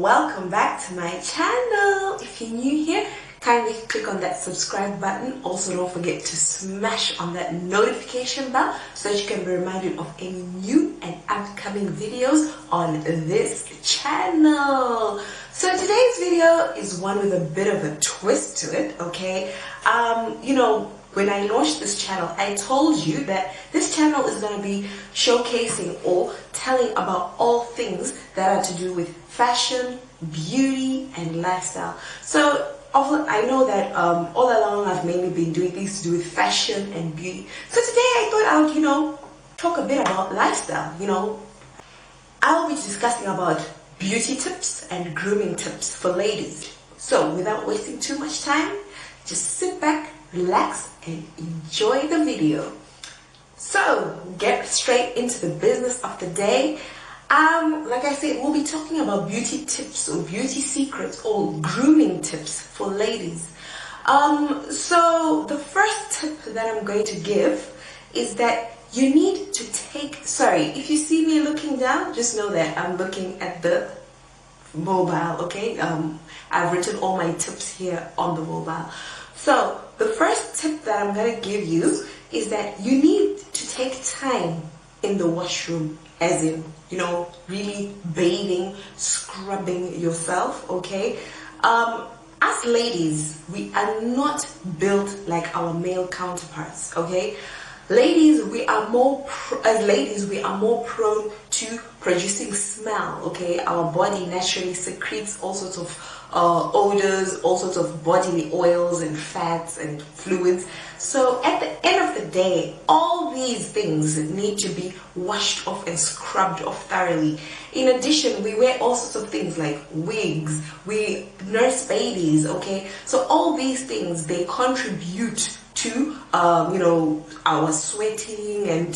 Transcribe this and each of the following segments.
welcome back to my channel. If you're new here, kindly click on that subscribe button. Also, don't forget to smash on that notification bell so that you can be reminded of any new and upcoming videos on this channel. So today's video is one with a bit of a twist to it, okay? When I launched this channel, I told you that this channel is going to be showcasing or telling about all things that are to do with fashion, beauty, and lifestyle. So I know that all along I've mainly been doing things to do with fashion and beauty. So today I thought I would, talk a bit about lifestyle. I'll be discussing about beauty tips and grooming tips for ladies. So without wasting too much time, just sit back, relax, and enjoy the video. So get straight into the business of the day. Like I said, we'll be talking about beauty tips or beauty secrets or grooming tips for ladies. So the first tip that I'm going to give is that you need to if you see me looking down, just know that I'm looking at the mobile, okay? I've written all my tips here on the mobile. So the first tip that I'm going to give you is that you need to take time in the washroom, as in, really bathing, scrubbing yourself, okay? As ladies, we are not built like our male counterparts, okay? Ladies, we are more prone to producing smell, okay? Our body naturally secretes all sorts of odors, all sorts of bodily oils and fats and fluids. So at the end of the day, all these things need to be washed off and scrubbed off thoroughly. In addition, we wear all sorts of things like wigs, we nurse babies, okay? So all these things, they contribute to our sweating, and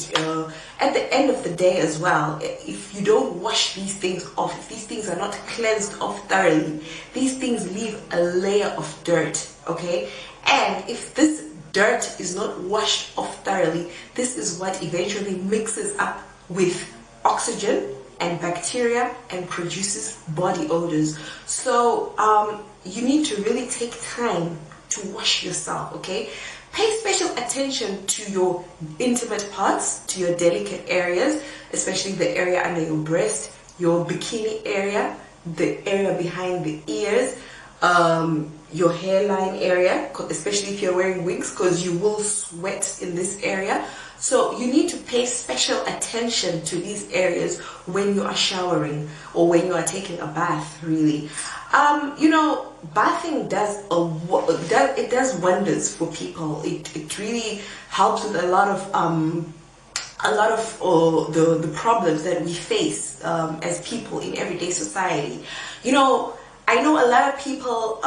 at the end of the day as well, if you don't wash these things off, if these things are not cleansed off thoroughly, these things leave a layer of dirt, okay? And if this dirt is not washed off thoroughly, this is what eventually mixes up with oxygen and bacteria and produces body odors. So you need to really take time to wash yourself, okay? Pay special attention to your intimate parts, to your delicate areas, especially the area under your breast, your bikini area, the area behind the ears, your hairline area, especially if you're wearing wigs, because you will sweat in this area. So you need to pay special attention to these areas when you are showering or when you are taking a bath, really. Bathing does wonders for people. It really helps with a lot of the problems that we face as people in everyday society. I know a lot of people,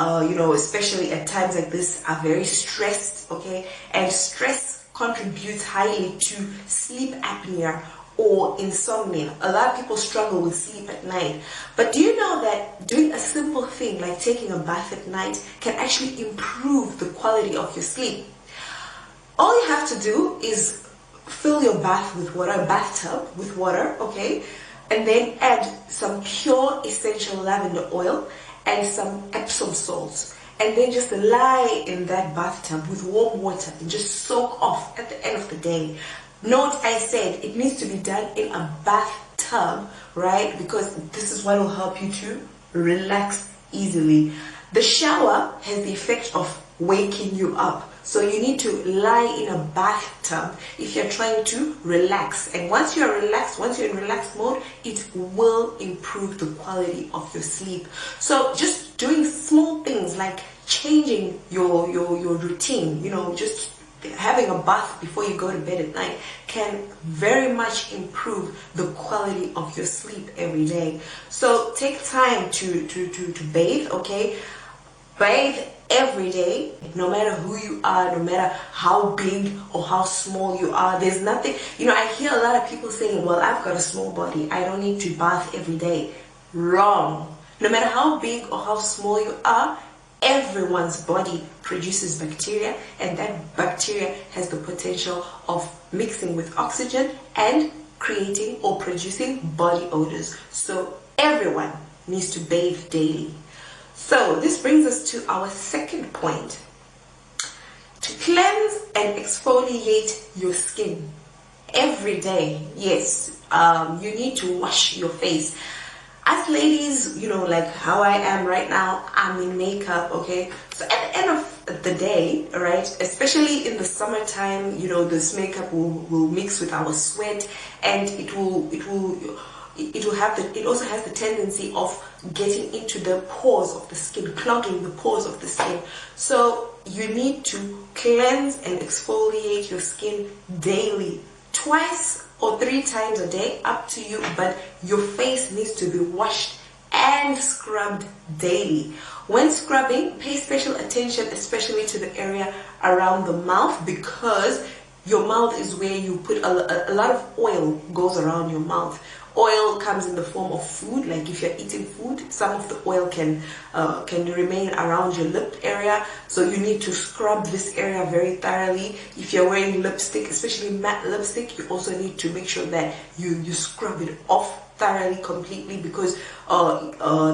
especially at times like this, are very stressed, okay? And stress contributes highly to sleep apnea or insomnia. A lot of people struggle with sleep at night. But do you know that doing a simple thing like taking a bath at night can actually improve the quality of your sleep? All you have to do is fill your bath with water, a bathtub with water, okay? And then add some pure essential lavender oil and some Epsom salts. And then just lie in that bathtub with warm water and just soak off at the end of the day. Note I said it needs to be done in a bathtub, right? Because this is what will help you to relax easily. The shower has the effect of waking you up. So you need to lie in a bathtub if you're trying to relax. And once you're relaxed, once you're in relaxed mode, it will improve the quality of your sleep. So just doing small things like changing your routine, just having a bath before you go to bed at night can very much improve the quality of your sleep every day. So take time to bathe, okay? Bathe every day, no matter who you are, no matter how big or how small you are. There's nothing, I hear a lot of people saying, well, I've got a small body, I don't need to bath every day. Wrong. No matter how big or how small you are, everyone's body produces bacteria, and that bacteria has the potential of mixing with oxygen and creating or producing body odors. So everyone needs to bathe daily. So this brings us to our second point. To cleanse and exfoliate your skin every day. Yes, you need to wash your face. As ladies, you know, like how I am right now, I'm in makeup, okay? So at the end of the day, right, especially in the summertime, you know, this makeup will mix with our sweat, and it also has the tendency of getting into the pores of the skin, clogging the pores of the skin. So you need to cleanse and exfoliate your skin daily, twice or 3 times a day, up to you, but your face needs to be washed and scrubbed daily. When scrubbing, pay special attention especially to the area around the mouth, because your mouth is where you put a lot of oil goes around your mouth. Oil comes in the form of food, like if you're eating food, some of the oil can remain around your lip area, so you need to scrub this area very thoroughly. If you're wearing lipstick, especially matte lipstick, you also need to make sure that you scrub it off thoroughly, completely, because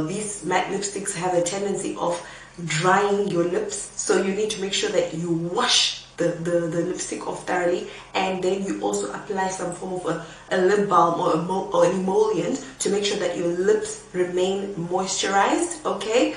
these matte lipsticks have a tendency of drying your lips, so you need to make sure that you wash the lipstick off thoroughly, and then you also apply some form of a lip balm or an emollient to make sure that your lips remain moisturized, okay?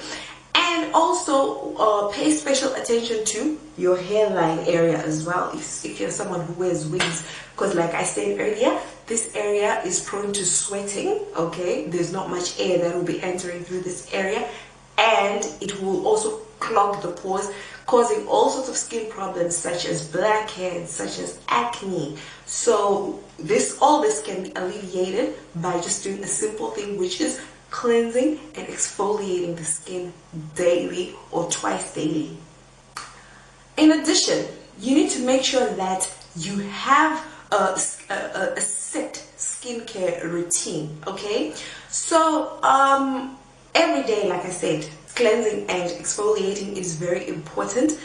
And also pay special attention to your hairline area as well, if you're someone who wears wigs, because like I said earlier, this area is prone to sweating, okay? There's not much air that will be entering through this area, and it will also clog the pores, causing all sorts of skin problems such as blackheads, such as acne. So all this can be alleviated by just doing a simple thing, which is cleansing and exfoliating the skin daily or twice daily. In addition, you need to make sure that you have a set skincare routine, okay? So every day, like I said, cleansing and exfoliating is very important.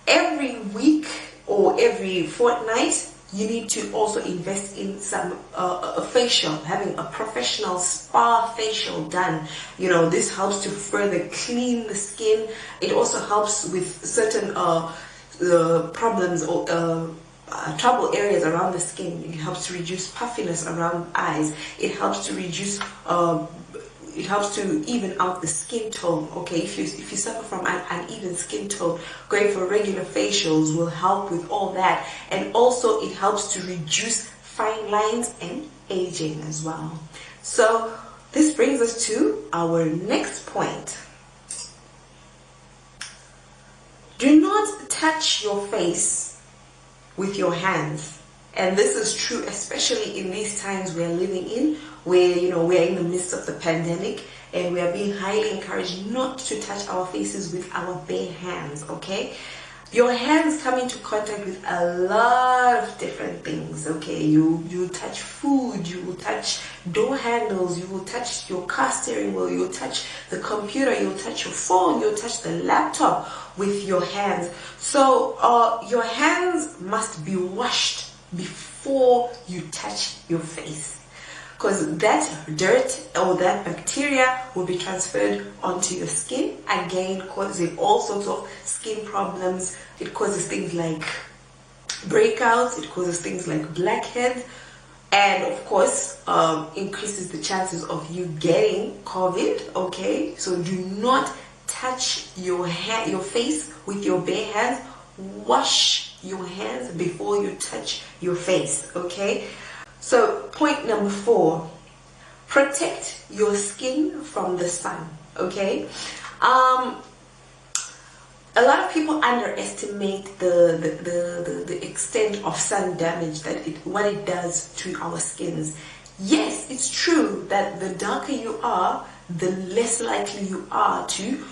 Every week or every fortnight, you need to also invest in some a facial, having a professional spa facial done. You know, this helps to further clean the skin. It also helps with certain problems or trouble areas around the skin. It helps to reduce puffiness around eyes. It helps to reduce it helps to even out the skin tone, okay? If you suffer from an uneven skin tone, going for regular facials will help with all that. And also it helps to reduce fine lines and aging as well. So this brings us to our next point. Do not touch your face with your hands. And this is true especially in these times we are living in, where, you know, we are in the midst of the pandemic, and we are being highly encouraged not to touch our faces with our bare hands, okay? Your hands come into contact with a lot of different things, okay? You touch food, you will touch door handles, you will touch your car steering wheel, you'll touch the computer, you'll touch your phone, you'll touch the laptop with your hands. So your hands must be washed before you touch your face, because that dirt or that bacteria will be transferred onto your skin, again causing all sorts of skin problems. It causes things like breakouts, it causes things like blackheads, and of course increases the chances of you getting COVID, okay? So do not touch your face with your bare hands. Wash your hands before you touch your face, okay? So point number 4, protect your skin from the sun, okay? A lot of people underestimate the extent of sun damage, what it does to our skins. Yes, it's true that the darker you are, the less likely you are to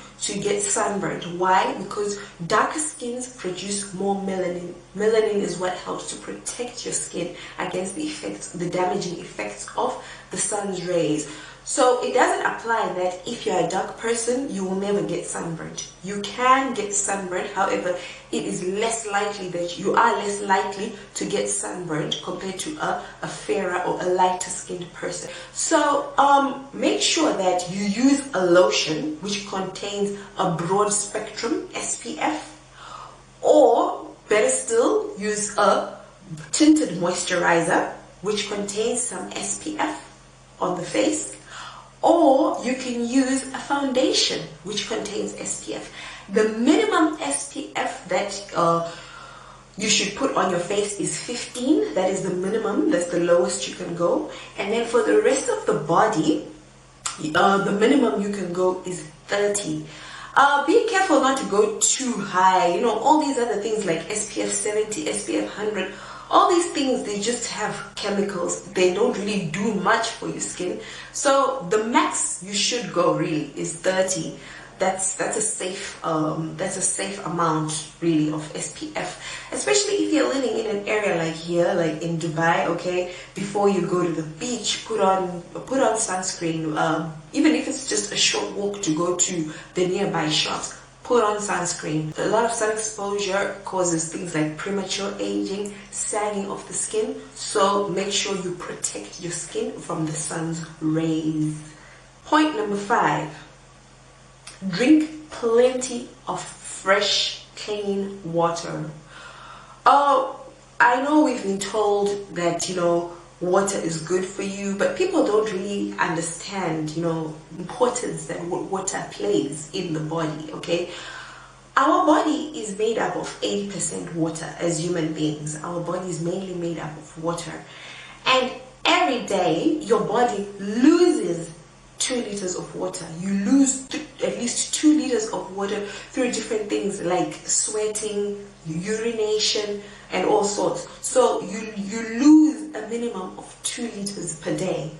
get sunburned. Why? Because darker skins produce more melanin. Melanin is what helps to protect your skin against the damaging effects of the sun's rays. So it doesn't apply that if you're a dark person, you will never get sunburned. You can get sunburned, however, it is less likely that you are less likely to get sunburned compared to a fairer or a lighter skinned person. So make sure that you use a lotion which contains a broad spectrum SPF, or better still, use a tinted moisturizer which contains some SPF on the face. Or you can use a foundation which contains SPF. The minimum SPF that you should put on your face is 15. That is the minimum. That's the lowest you can go. And then for the rest of the body, the minimum you can go is 30. Be careful not to go too high. You know, all these other things like SPF 70, SPF 100, all these things, they just have chemicals. They don't really do much for your skin. So the max you should go really is 30. That's a safe amount really of SPF, especially if you're living in an area like here, like in Dubai. Okay, before you go to the beach, put on sunscreen. Even if it's just a short walk to go to the nearby shops, put on sunscreen. A lot of sun exposure causes things like premature aging, sagging of the skin. So make sure you protect your skin from the sun's rays. Point number 5. Drink plenty of fresh, clean water. Oh, I know we've been told that, you know, water is good for you, but people don't really understand, you know, importance that water plays in the body. Okay, our body is made up of 80% water. As human beings, our body is mainly made up of water, and every day your body loses 2 liters of water. You lose at least 2 liters of water through different things like sweating, urination, and all sorts. So you lose a minimum of 2 liters per day.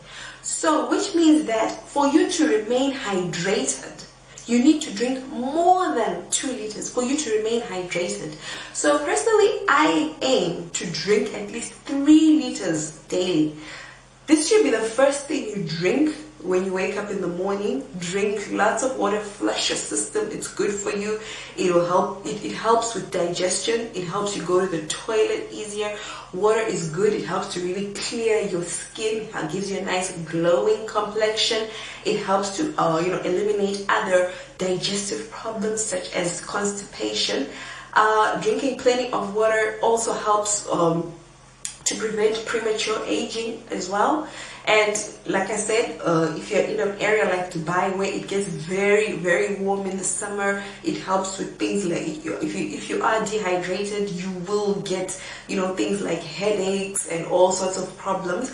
So which means that for you to remain hydrated, you need to drink more than 2 liters for you to remain hydrated. So personally, I aim to drink at least 3 liters daily. This should be the first thing you drink when you wake up in the morning. Drink lots of water, flush your system. It's good for you. It will help. It helps with digestion. It helps you go to the toilet easier. Water is good. It helps to really clear your skin. It gives you a nice glowing complexion. It helps to eliminate other digestive problems such as constipation. Drinking plenty of water also helps to prevent premature aging as well. And like I said, if you're in an area like Dubai where it gets very, very warm in the summer, it helps with things like if you are dehydrated, you will get, things like headaches and all sorts of problems.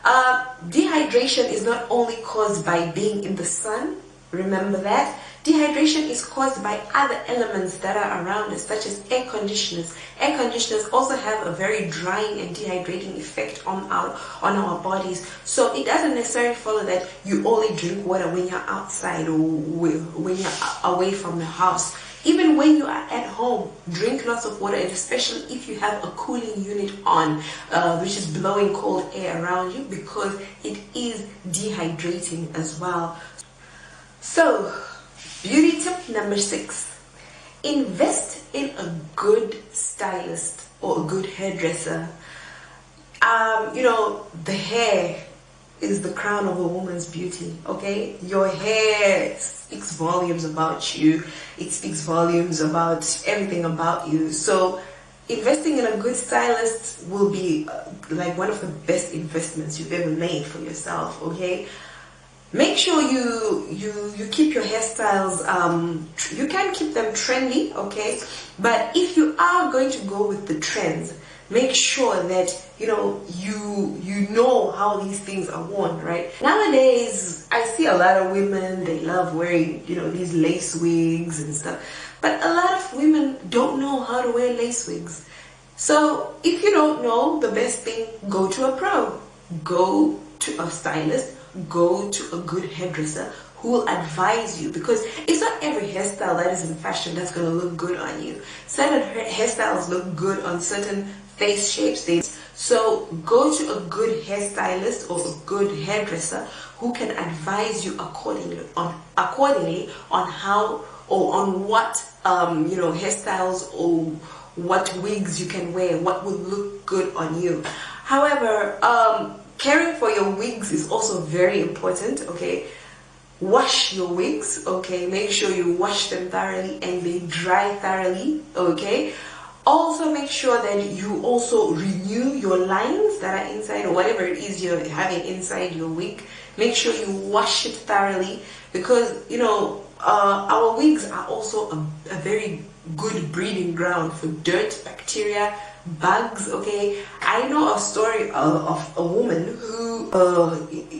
Dehydration is not only caused by being in the sun. Remember that. Dehydration is caused by other elements that are around us, such as air conditioners. Air conditioners also have a very drying and dehydrating effect on our bodies. So it doesn't necessarily follow that you only drink water when you're outside or when you're away from the house. Even when you are at home, drink lots of water, and especially if you have a cooling unit on, which is blowing cold air around you, because it is dehydrating as well. So, beauty tip number 6. Invest in a good stylist or a good hairdresser. The hair is the crown of a woman's beauty, okay? Your hair speaks volumes about you. It speaks volumes about everything about you. So investing in a good stylist will be like one of the best investments you've ever made for yourself, okay? Make sure you keep your hairstyles, you can keep them trendy, okay? But if you are going to go with the trends, make sure that you know how these things are worn, right? Nowadays, I see a lot of women, they love wearing, these lace wigs and stuff. But a lot of women don't know how to wear lace wigs. So if you don't know, the best thing, go to a pro. Go to a stylist. Go to a good hairdresser who will advise you, because it's not every hairstyle that is in fashion that's going to look good on you. Certain hairstyles look good on certain face shapes. So go to a good hairstylist or a good hairdresser who can advise you accordingly on how or on what hairstyles or what wigs you can wear, what will look good on you. However, caring for your wigs is also very important. Okay, wash your wigs. Okay, make sure you wash them thoroughly and they dry thoroughly. Okay, also make sure that you also renew your lines that are inside or whatever it is you're having inside your wig. Make sure you wash it thoroughly, because our wigs are also a very good breeding ground for dirt, bacteria, bugs. Okay, I know a story of a woman who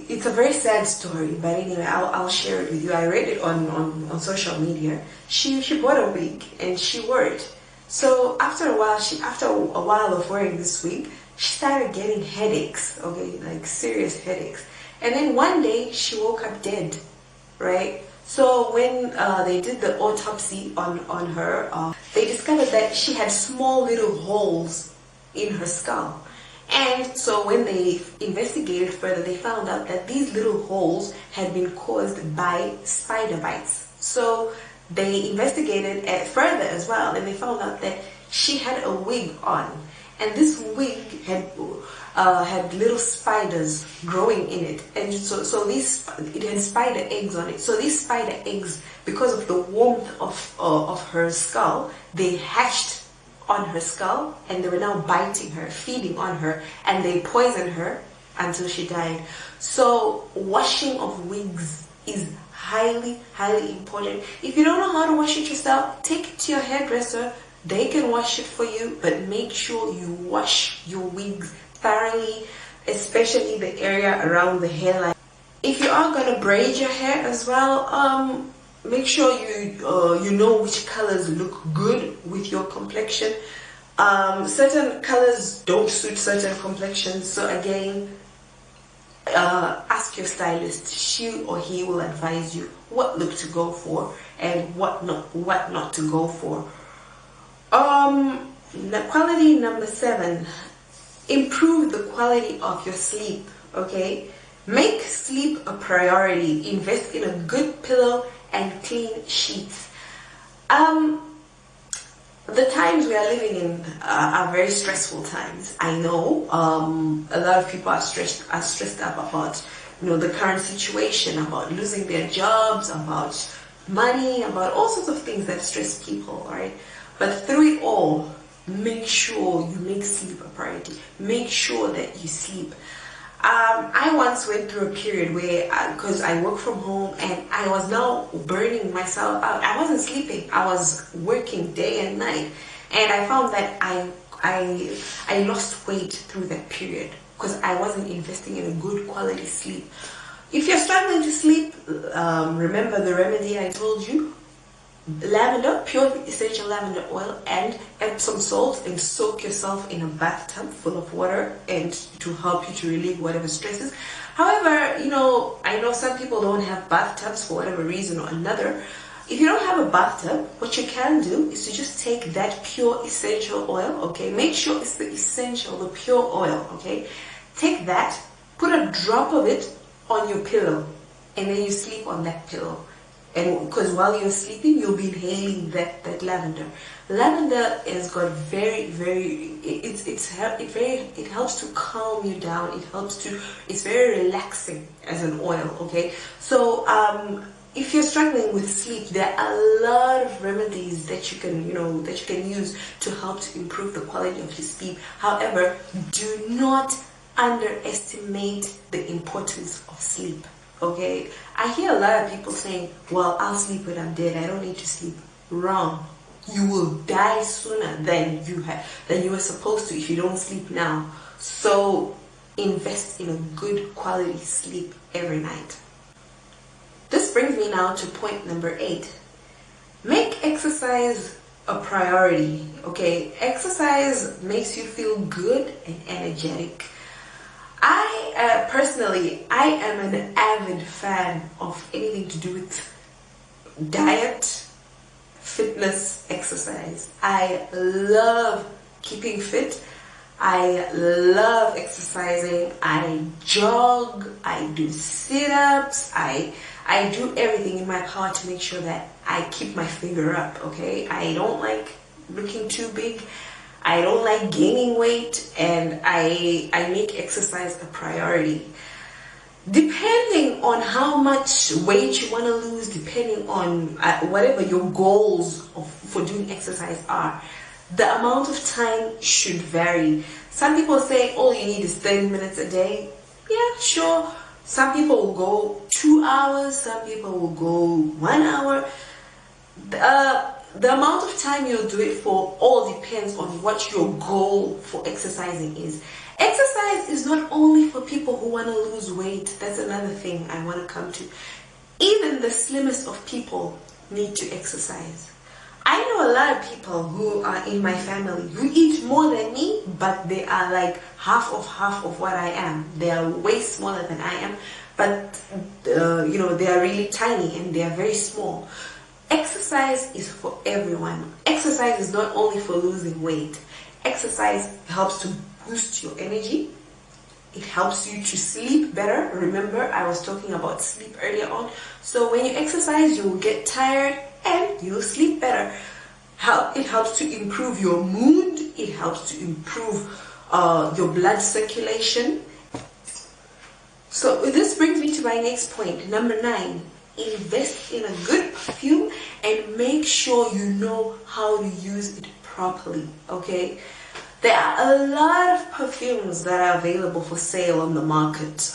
it's a very sad story, but anyway, I'll share it with you. I read it on social media. She bought a wig and she wore it. So after a while of wearing this wig, she started getting headaches. Okay, like serious headaches. And then one day she woke up dead, right? So when they did the autopsy on her, they discovered that she had small little holes in her skull. And so when they investigated further, they found out that these little holes had been caused by spider bites. So they investigated further as well, and they found out that she had a wig on, and this wig had little spiders growing in it, and so it had spider eggs on it. So these spider eggs, because of the warmth of her skull, they hatched on her skull, and they were now biting her, feeding on her, and they poisoned her until she died. So washing of wigs is highly important. If you don't know how to wash it yourself, take it to your hairdresser. They can wash it for you, but make sure you wash your wigs thoroughly, especially the area around the hairline. If you are going to braid your hair as well, make sure you know which colors look good with your complexion. Certain colors don't suit certain complexions, so again, ask your stylist. She or he will advise you what look to go for and what not to go for. Quality number 7, improve the quality of your sleep. Okay, make sleep a priority. Invest in a good pillow and clean sheets. The times we are living in are very stressful times. I know a lot of people are stressed up about the current situation, about losing their jobs, about money, about all sorts of things that stress people, right? But through it all, make sure you make sleep a priority. Make sure that you sleep. I once went through a period where, because I work from home and I was now burning myself out. I wasn't sleeping. I was working day and night, and I found that I lost weight through that period because I wasn't investing in a good quality sleep. If you're struggling to sleep, remember the remedy I told you. Lavender, pure essential lavender oil and Epsom salt, and soak yourself in a bathtub full of water and to help you to relieve whatever stresses. However, I know some people don't have bathtubs for whatever reason or another. If you don't have a bathtub, what you can do is to just take that pure essential oil, okay? Make sure it's the essential, the pure oil, okay? Take that, put a drop of it on your pillow, and then you sleep on that pillow. And because while you're sleeping, you'll be inhaling that lavender. Lavender has got it helps to calm you down. It's very relaxing as an oil. Okay, so if you're struggling with sleep, there are a lot of remedies that you can use to help to improve the quality of your sleep. However, do not underestimate the importance of sleep. Okay, I hear a lot of people saying, well, I'll sleep when I'm dead, I don't need to sleep. Wrong. You will die sooner than you were supposed to if you don't sleep now. So invest in a good quality sleep every night. This brings me now to point number 8. Make exercise a priority. Okay, exercise makes you feel good and energetic. Personally, I am an avid fan of anything to do with diet, fitness, exercise. I love keeping fit. I love exercising. I jog, I do sit-ups, I do everything in my power to make sure that I keep my figure up, okay? I don't like looking too big. I don't like gaining weight, and I make exercise a priority. Depending on how much weight you want to lose, depending on whatever your goals for doing exercise are, the amount of time should vary. Some people say all you need is 30 minutes a day. Yeah, sure. Some people will go 2 hours, some people will go 1 hour. The amount of time you'll do it for all depends on what your goal for exercising is. Exercise is not only for people who want to lose weight. That's another thing I want to come to. Even the slimmest of people need to exercise. I know a lot of people who are in my family who eat more than me, but they are like half of what I am. They are way smaller than I am, but they are really tiny and they are very small. Exercise is for everyone. Exercise is not only for losing weight. Exercise helps to boost your energy. It helps you to sleep better. Remember, I was talking about sleep earlier on. So when you exercise, you will get tired and you'll sleep better. It helps to improve your mood. It helps to improve your blood circulation. So this brings me to my next point, number 9. Invest in a good perfume and make sure you know how to use it properly, okay? There are a lot of perfumes that are available for sale on the market.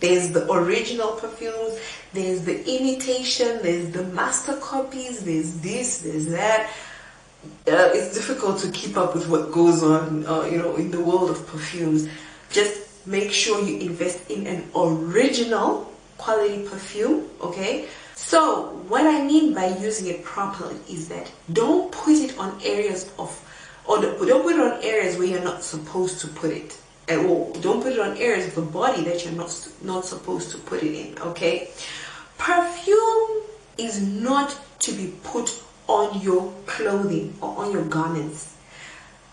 There's the original perfumes, there's the imitation, there's the master copies, there's this, there's that. It's difficult to keep up with what goes on, in the world of perfumes. Just make sure you invest in an original quality perfume, okay? So what I mean by using it properly is that don't put it on areas don't put it on areas where you're not supposed to put it at all. Don't put it on areas of the body that you're not supposed to put it in, okay? Perfume is not to be put on your clothing or on your garments,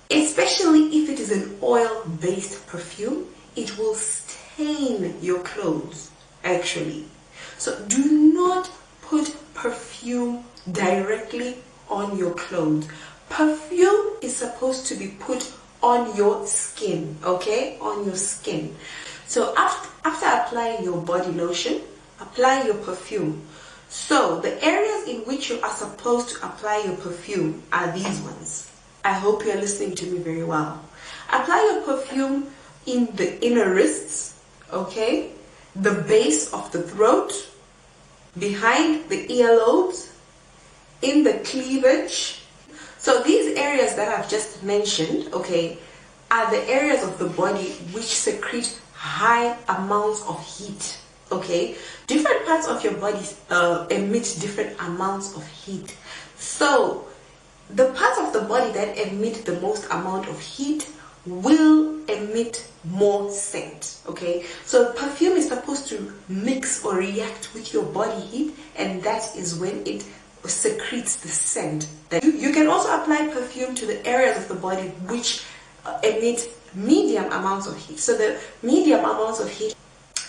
especially if it is an oil-based perfume. It will stain your clothes, actually. So do not put perfume directly on your clothes. Perfume is supposed to be put on your skin, okay? On your skin. So after applying your body lotion, apply your perfume. So the areas in which you are supposed to apply your perfume are these ones. I hope you're listening to me very well. Apply your perfume in the inner wrists, okay? The base of the throat, behind the earlobes, in the cleavage. So these areas that I've just mentioned, okay, are the areas of the body which secrete high amounts of heat, okay? Different parts of your body emit different amounts of heat. So the parts of the body that emit the most amount of heat will emit more scent, okay? So perfume is supposed to mix or react with your body heat, and that is when it secretes the scent. You can also apply perfume to the areas of the body which emit medium amounts of heat. So the medium amounts of heat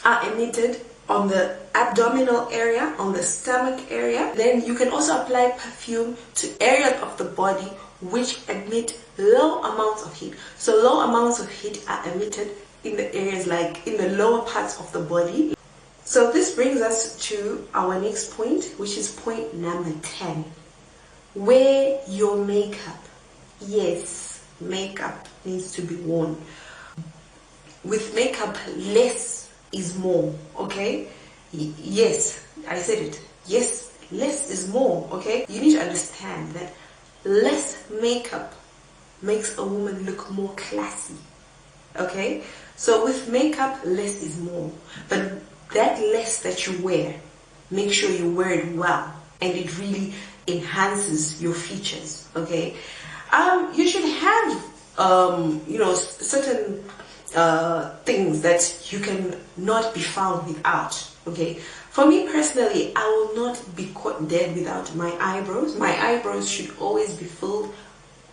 are emitted on the abdominal area, on the stomach area. Then you can also apply perfume to areas of the body which emit low amounts of heat. So low amounts of heat are emitted in the areas like in the lower parts of the body. So this brings us to our next point, which is point number 10. Wear your makeup. Yes, makeup needs to be worn. With makeup, less is more, okay? Yes, I said it. Yes, less is more, okay? You need to understand that less makeup makes a woman look more classy, okay? So with makeup, less is more. But that less that you wear, make sure you wear it well, and it really enhances your features, okay? You should have certain things that you can not be found without, okay? For me personally, I will not be caught dead without my eyebrows. My eyebrows should always be filled,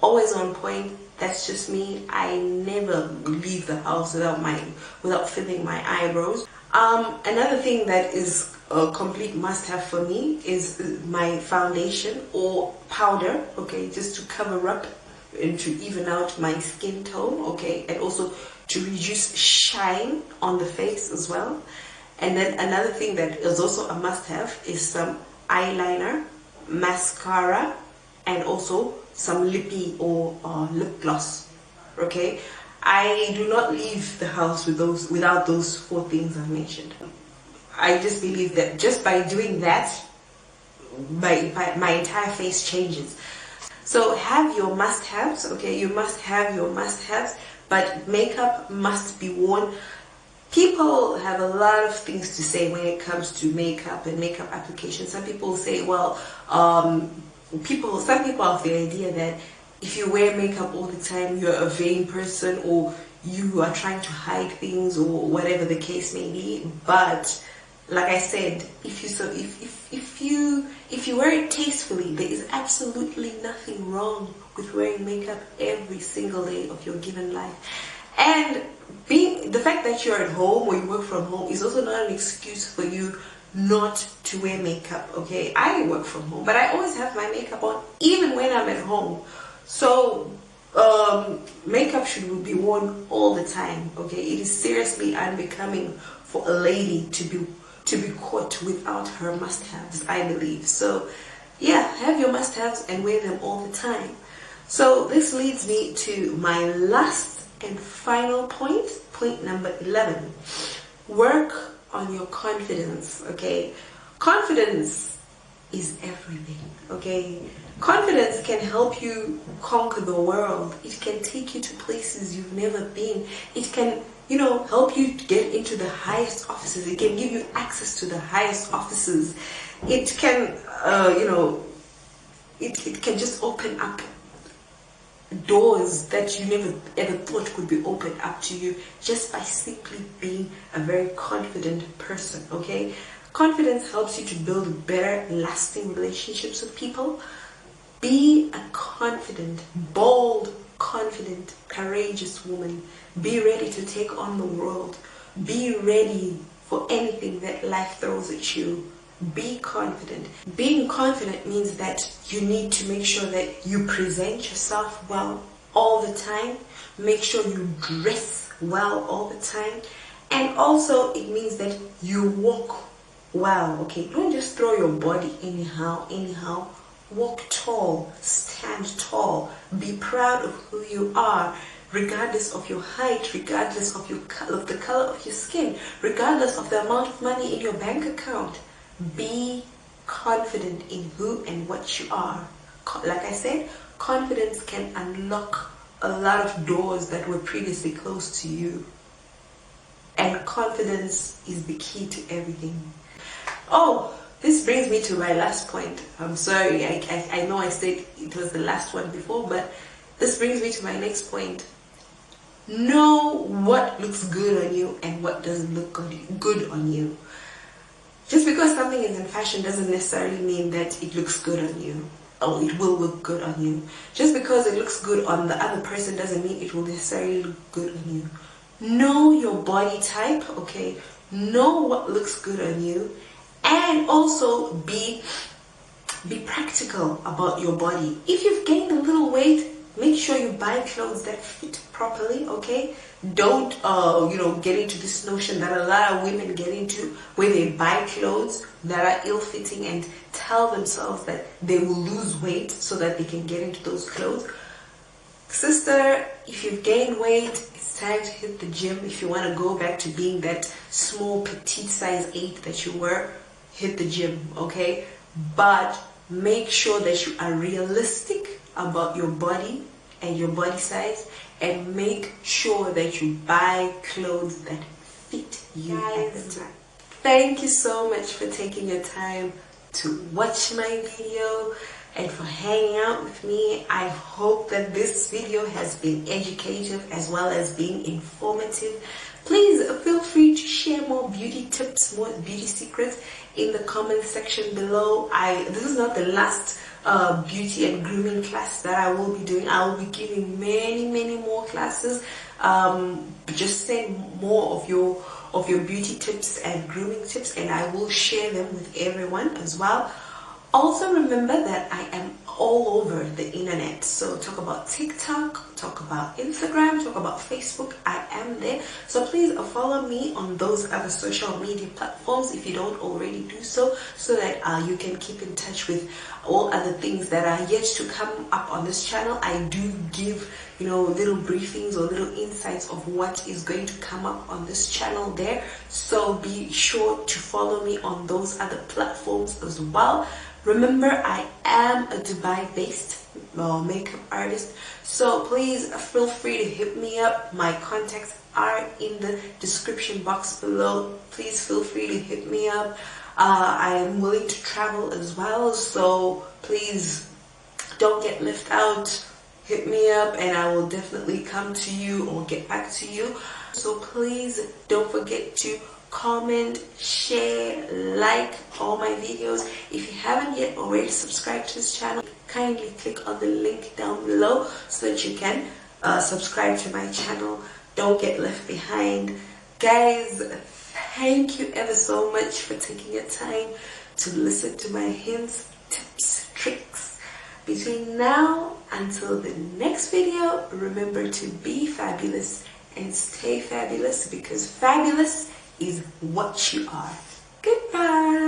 always on point, That's just me. I never leave the house without filling my eyebrows. Another thing that is a complete must-have for me is my foundation or powder, okay, just to cover up and to even out my skin tone, okay, and also to reduce shine on the face as well. And then another thing that is also a must-have is some eyeliner, mascara, and also some lippy or lip gloss. Okay, I do not leave the house without those 4 things I mentioned. I just believe that just by doing that, my entire face changes. So have your must-haves. Okay, you must have your must-haves, but makeup must be worn. People have a lot of things to say when it comes to makeup and makeup application. Some people say, well, some people have the idea that if you wear makeup all the time, you're a vain person, or you are trying to hide things, or whatever the case may be. But like I said, if you wear it tastefully, there is absolutely nothing wrong with wearing makeup every single day of your given life. And the fact that you're at home or you work from home is also not an excuse for you not to wear makeup. Okay, I work from home, but I always have my makeup on even when I'm at home. So makeup should be worn all the time. Okay, it is seriously unbecoming for a lady to be caught without her must-haves, I believe. So yeah, have your must-haves and wear them all the time. So this leads me to my last and final point number 11. Work on your confidence. Okay, confidence is everything. Okay, confidence can help you conquer the world. It can take you to places you've never been. It can, help you get into the highest offices. It can give you access to the highest offices. It can it can just open up doors that you never ever thought could be opened up to you just by simply being a very confident person. Okay, confidence helps you to build better, lasting relationships with people. Be a confident, bold, confident, courageous woman. Be ready to take on the world. Be ready for anything that life throws at you. Be confident. Being confident means that you need to make sure that you present yourself well all the time. Make sure you dress well all the time. And also it means that you walk well. Okay, don't just throw your body anyhow. Walk tall, stand tall, be proud of who you are, regardless of your height, regardless of the color of your skin, regardless of the amount of money in your bank account. Be confident in who and what you are. Like I said, confidence can unlock a lot of doors that were previously closed to you. And confidence is the key to everything. Oh, this brings me to my last point. I'm sorry, I know I said it was the last one before, but this brings me to my next point. Know what looks good on you and what doesn't look good on you. Just because something is in fashion doesn't necessarily mean that it looks good on you, or it will look good on you. Just because it looks good on the other person doesn't mean it will necessarily look good on you. Know your body type, okay? Know what looks good on you, and also be practical about your body. If you've gained a little weight, make sure you buy clothes that fit properly, okay? Don't get into this notion that a lot of women get into, where they buy clothes that are ill-fitting and tell themselves that they will lose weight so that they can get into those clothes. Sister, if you've gained weight, it's time to hit the gym. If you want to go back to being that small petite size 8 that you were, hit the gym, okay? But make sure that you are realistic about your body and your body size, and make sure that you buy clothes that fit you at the time. Thank you so much for taking your time to watch my video and for hanging out with me. I hope that this video has been educative as well as being informative. Please feel free to share more beauty tips, more beauty secrets in the comment section below. This is not the last beauty and grooming class that I will be doing. I will be giving many more classes. Just send more of your beauty tips and grooming tips, and I will share them with everyone as well. Also remember that I am all over the internet. So talk about TikTok, talk about Instagram, talk about Facebook. I am there. So please follow me on those other social media platforms if you don't already do so that you can keep in touch with all other things that are yet to come up on this channel. I do give, little briefings or little insights of what is going to come up on this channel there. So be sure to follow me on those other platforms as well. Remember, I am a Dubai-based makeup artist, so please feel free to hit me up. My contacts are in the description box below. Please feel free to hit me up. I am willing to travel as well, so please don't get left out. Hit me up and I will definitely come to you or get back to you. So please don't forget to comment, share, like all my videos. If you haven't yet already subscribed to this channel, kindly click on the link down below so that you can subscribe to my channel. Don't get left behind. Guys, thank you ever so much for taking your time to listen to my hints, tips, tricks. Between now until the next video, remember to be fabulous and stay fabulous, because fabulous is what you are. Goodbye.